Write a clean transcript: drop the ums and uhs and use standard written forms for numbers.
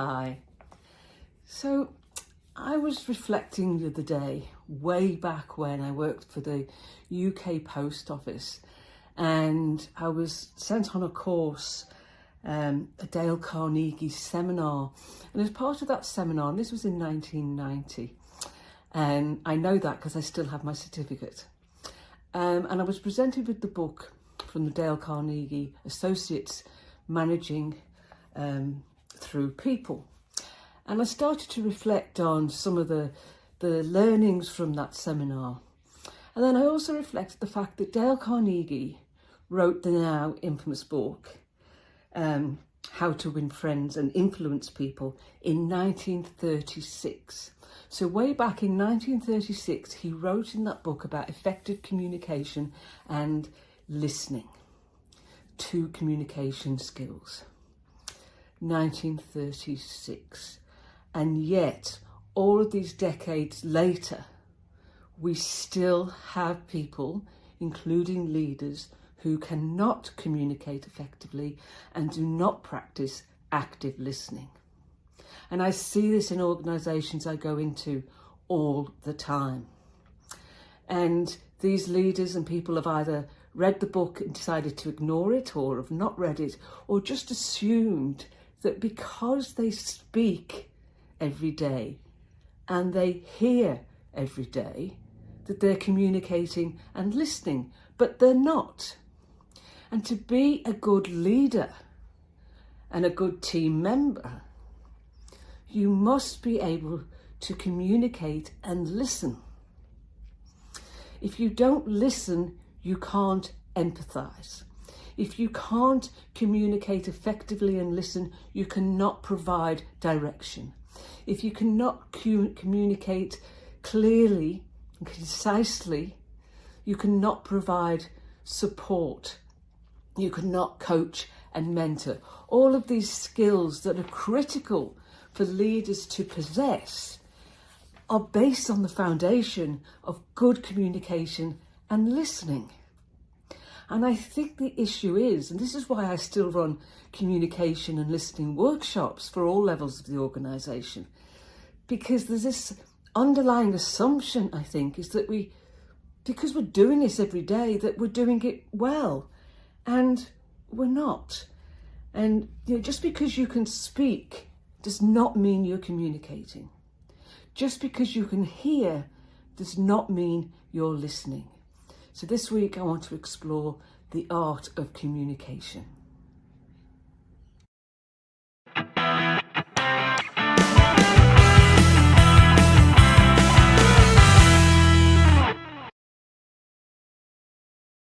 Hi. So I was reflecting the other day, way back when I worked for the UK Post Office, and I was sent on a course, a Dale Carnegie seminar. And as part of that seminar, and this was in 1990, and I know that because I still have my certificate, and I was presented with the book from the Dale Carnegie Associates, Managing Through People. And I started to reflect on some of the learnings from that seminar. And then I also reflected the fact that Dale Carnegie wrote the now infamous book, How to Win Friends and Influence People, in 1936. So way back in 1936, he wrote in that book about effective communication and listening, two communication skills. 1936. And yet, all of these decades later, we still have people, including leaders, who cannot communicate effectively and do not practice active listening. And I see this in organisations I go into all the time. And these leaders and people have either read the book and decided to ignore it, or have not read it, or just assumed that because they speak every day and they hear every day, that they're communicating and listening, but they're not. And to be a good leader and a good team member, you must be able to communicate and listen. If you don't listen, you can't empathise. If you can't communicate effectively and listen, you cannot provide direction. If you cannot communicate clearly and concisely, you cannot provide support. You cannot coach and mentor. All of these skills that are critical for leaders to possess are based on the foundation of good communication and listening. And I think the issue is, and this is why I still run communication and listening workshops for all levels of the organisation, because there's this underlying assumption, I think, is that because we're doing this every day, that we're doing it well, and we're not. And just because you can speak does not mean you're communicating. Just because you can hear does not mean you're listening. So this week I want to explore the art of communication.